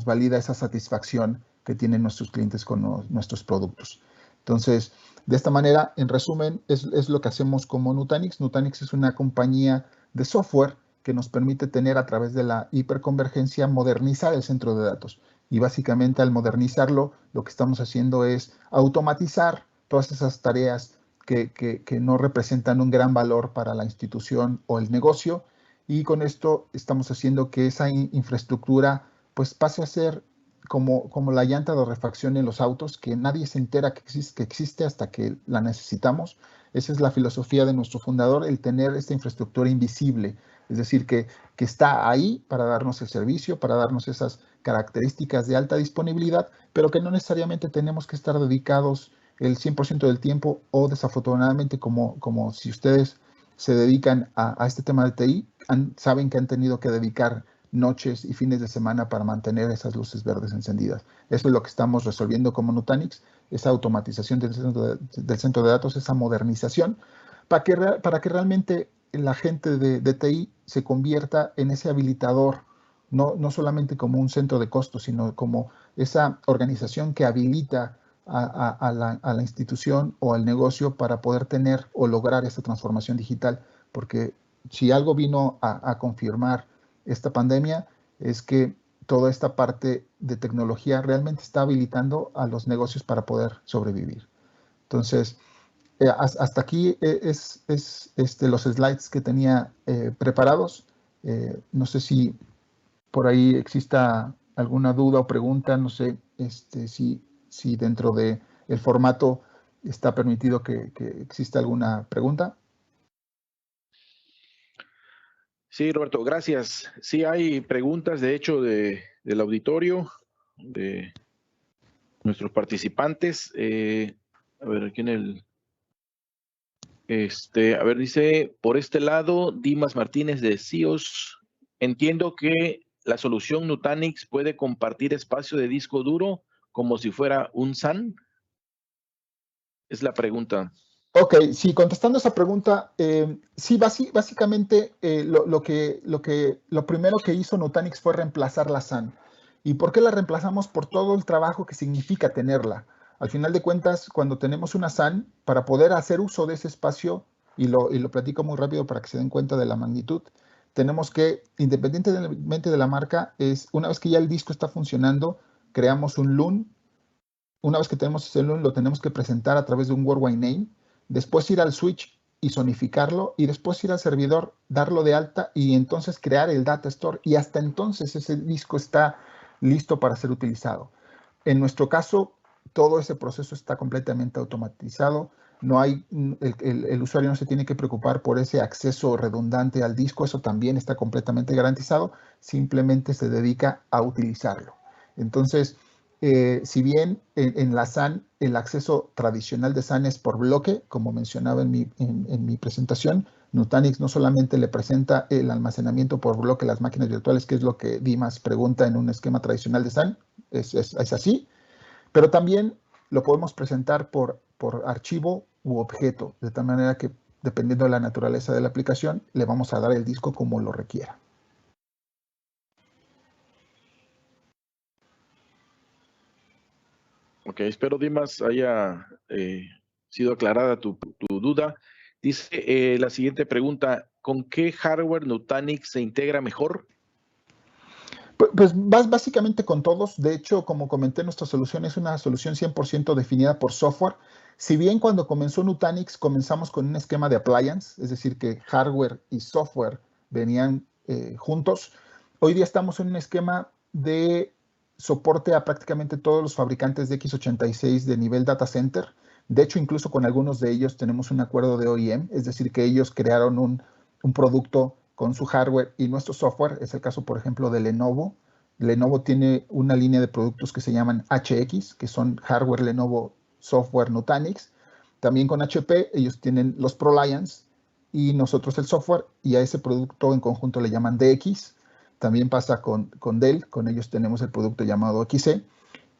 valida esa satisfacción que tienen nuestros clientes con nuestros productos. Entonces, de esta manera, en resumen, es lo que hacemos como Nutanix. Nutanix es una compañía de software que nos permite tener, a través de la hiperconvergencia, modernizar el centro de datos. Y básicamente, al modernizarlo, lo que estamos haciendo es automatizar todas esas tareas que no representan un gran valor para la institución o el negocio. Y con esto estamos haciendo que esa infraestructura pues pase a ser como la llanta de refacción en los autos, que nadie se entera que existe hasta que la necesitamos. Esa es la filosofía de nuestro fundador, el tener esta infraestructura invisible, es decir, que está ahí para darnos el servicio, para darnos esas características de alta disponibilidad, pero que no necesariamente tenemos que estar dedicados el 100% del tiempo, o desafortunadamente, como si ustedes se dedican a este tema de TI, saben que han tenido que dedicar noches y fines de semana para mantener esas luces verdes encendidas. Eso es lo que estamos resolviendo como Nutanix, esa automatización del centro de datos, esa modernización, para que realmente la gente de TI se convierta en ese habilitador, no solamente como un centro de costos, sino como esa organización que habilita a la institución o al negocio para poder tener o lograr esta transformación digital. Porque si algo vino a confirmar esta pandemia, es que toda esta parte de tecnología realmente está habilitando a los negocios para poder sobrevivir. Entonces, hasta aquí es los slides que tenía preparados. No sé si por ahí exista alguna duda o pregunta. No sé si dentro del formato está permitido que exista alguna pregunta. Sí, Roberto, gracias. Sí hay preguntas, de hecho, del auditorio, de nuestros participantes. A ver, aquí en el... a ver, dice, por este lado, Dimas Martínez de CIOS, entiendo que la solución Nutanix puede compartir espacio de disco duro como si fuera un SAN? Es la pregunta. Ok, sí, contestando esa pregunta, sí, básicamente lo primero que hizo Nutanix fue reemplazar la SAN. ¿Y por qué la reemplazamos? Por todo el trabajo que significa tenerla. Al final de cuentas, cuando tenemos una SAN, para poder hacer uso de ese espacio, y lo platico muy rápido para que se den cuenta de la magnitud, tenemos que, independientemente de la marca, una vez que ya el disco está funcionando, creamos un LUN. Una vez que tenemos ese LUN, lo tenemos que presentar a través de un Worldwide Name, después ir al switch y zonificarlo, y después ir al servidor, darlo de alta y entonces crear el data store, y hasta entonces ese disco está listo para ser utilizado. En nuestro caso, todo ese proceso está completamente automatizado. No hay, el usuario no se tiene que preocupar por ese acceso redundante al disco, eso también está completamente garantizado, simplemente se dedica a utilizarlo. Entonces, si bien en la SAN el acceso tradicional de SAN es por bloque, como mencionaba en mi presentación, Nutanix no solamente le presenta el almacenamiento por bloque a las máquinas virtuales, que es lo que Dimas pregunta en un esquema tradicional de SAN, es así, pero también lo podemos presentar por archivo u objeto, de tal manera que dependiendo de la naturaleza de la aplicación, le vamos a dar el disco como lo requiera. Ok, espero Dimas haya sido aclarada tu duda. Dice la siguiente pregunta, ¿con qué hardware Nutanix se integra mejor? Pues básicamente con todos. De hecho, como comenté, nuestra solución es una solución 100% definida por software. Si bien cuando comenzó Nutanix comenzamos con un esquema de appliance, es decir, que hardware y software venían juntos, hoy día estamos en un esquema de soporte a prácticamente todos los fabricantes de x86 de nivel data center. De hecho, incluso con algunos de ellos tenemos un acuerdo de OEM, es decir, que ellos crearon un producto con su hardware y nuestro software. Es el caso, por ejemplo, de Lenovo. Lenovo tiene una línea de productos que se llaman HX, que son hardware Lenovo, software Nutanix. También con HP, ellos tienen los ProLiants y nosotros el software, y a ese producto en conjunto le llaman DX. También pasa con Dell, con ellos tenemos el producto llamado XE.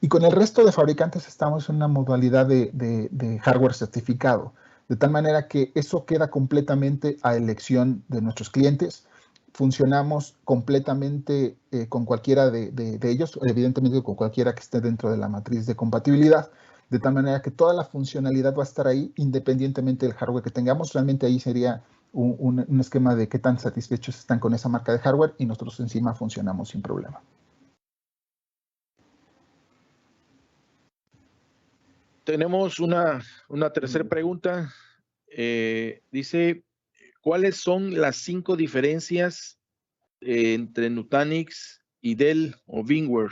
Y con el resto de fabricantes estamos en una modalidad de hardware certificado, de tal manera que eso queda completamente a elección de nuestros clientes. Funcionamos completamente con cualquiera de ellos, evidentemente con cualquiera que esté dentro de la matriz de compatibilidad, de tal manera que toda la funcionalidad va a estar ahí independientemente del hardware que tengamos. Realmente ahí sería un esquema de qué tan satisfechos están con esa marca de hardware y nosotros encima funcionamos sin problema. Tenemos una tercera pregunta. Dice, ¿cuáles son las 5 diferencias entre Nutanix y Dell o VMware?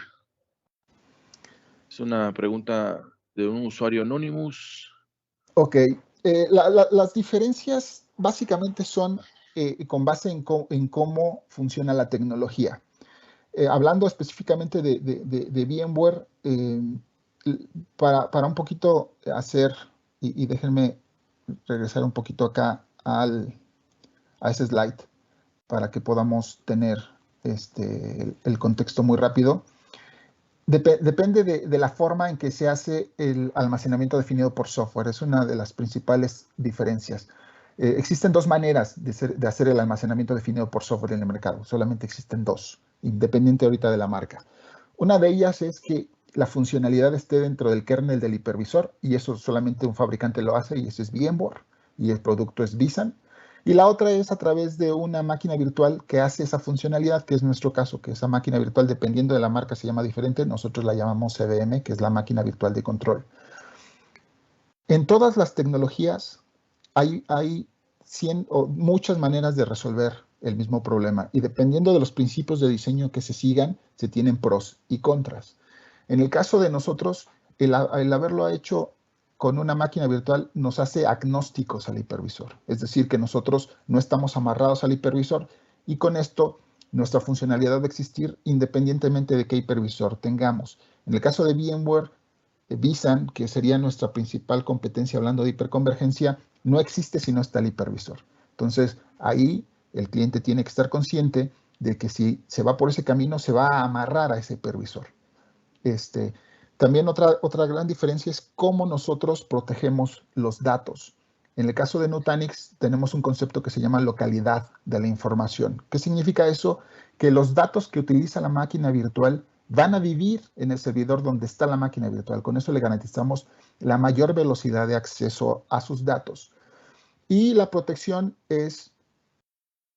Es una pregunta de un usuario Anonymous. Ok, las diferencias básicamente son con base en cómo funciona la tecnología. Hablando específicamente de VMware, para un poquito hacer, y déjenme regresar un poquito acá a ese slide para que podamos tener el contexto muy rápido. Depende de la forma en que se hace el almacenamiento definido por software. Es una de las principales diferencias. Existen dos maneras de hacer el almacenamiento definido por software en el mercado. Solamente existen dos, independiente ahorita de la marca. Una de ellas es que la funcionalidad esté dentro del kernel del hipervisor, y eso solamente un fabricante lo hace, y ese es VMware, y el producto es vSAN. Y la otra es a través de una máquina virtual que hace esa funcionalidad, que es nuestro caso, que esa máquina virtual, dependiendo de la marca, se llama diferente. Nosotros la llamamos CVM, que es la máquina virtual de control. En todas las tecnologías hay 100 o muchas maneras de resolver el mismo problema, y dependiendo de los principios de diseño que se sigan, se tienen pros y contras. En el caso de nosotros, el haberlo hecho con una máquina virtual nos hace agnósticos al hipervisor. Es decir, que nosotros no estamos amarrados al hipervisor, y con esto nuestra funcionalidad va a existir independientemente de qué hipervisor tengamos. En el caso de VMware, vSAN, que sería nuestra principal competencia hablando de hiperconvergencia, no existe si no está el hipervisor. Entonces, ahí el cliente tiene que estar consciente de que si se va por ese camino, se va a amarrar a ese hipervisor. También otra gran diferencia es cómo nosotros protegemos los datos. En el caso de Nutanix tenemos un concepto que se llama localidad de la información. ¿Qué significa eso? Que los datos que utiliza la máquina virtual van a vivir en el servidor donde está la máquina virtual. Con eso le garantizamos la mayor velocidad de acceso a sus datos. Y la protección es,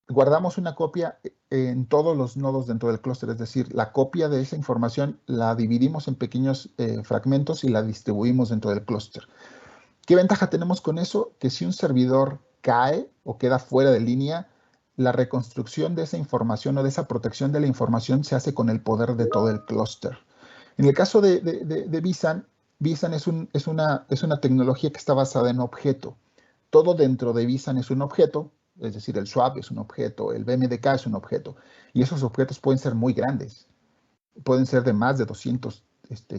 guardamos una copia en todos los nodos dentro del clúster, es decir, la copia de esa información la dividimos en pequeños fragmentos y la distribuimos dentro del clúster. ¿Qué ventaja tenemos con eso? Que si un servidor cae o queda fuera de línea, la reconstrucción de esa información o de esa protección de la información se hace con el poder de todo el clúster. En el caso de vSAN, vSAN es una tecnología que está basada en objeto. Todo dentro de vSAN es un objeto, es decir, el swap es un objeto, el BMDK es un objeto, y esos objetos pueden ser muy grandes, pueden ser de más de 200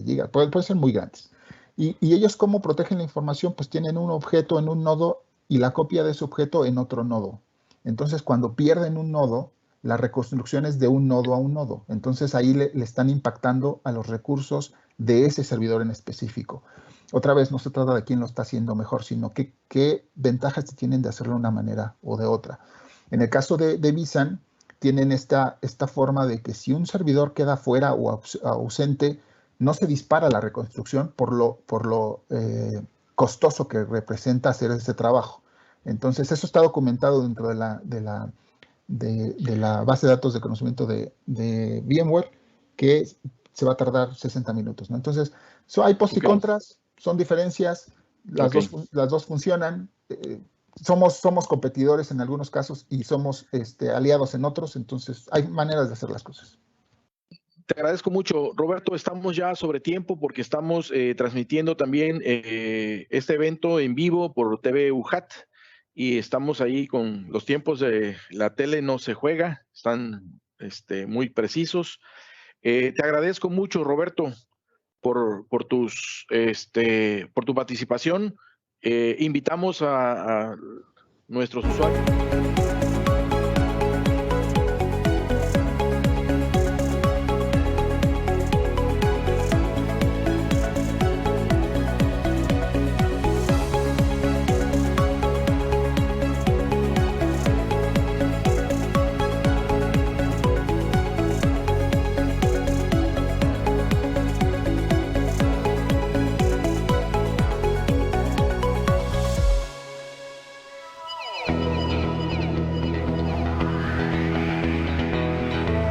gigas, pueden ser muy grandes. Y ellos, ¿cómo protegen la información? Pues tienen un objeto en un nodo y la copia de ese objeto en otro nodo. Entonces, cuando pierden un nodo, la reconstrucción es de un nodo a un nodo. Entonces, ahí le están impactando a los recursos de ese servidor en específico. Otra vez, no se trata de quién lo está haciendo mejor, sino qué ventajas tienen de hacerlo de una manera o de otra. En el caso de vSAN, tienen esta forma de que si un servidor queda fuera o ausente, no se dispara la reconstrucción por lo costoso que representa hacer ese trabajo. Entonces, eso está documentado dentro de la base de datos de conocimiento de VMware, que se va a tardar 60 minutos, ¿no? Entonces, hay pros y contras, son diferencias, las dos funcionan. Somos competidores en algunos casos y somos aliados en otros, entonces hay maneras de hacer las cosas. Te agradezco mucho, Roberto. Estamos ya sobre tiempo porque estamos transmitiendo también este evento en vivo por TV UJAT y estamos ahí con los tiempos de la tele, no se juega, están muy precisos. Te agradezco mucho, Roberto, por tu participación. Invitamos a nuestros usuarios.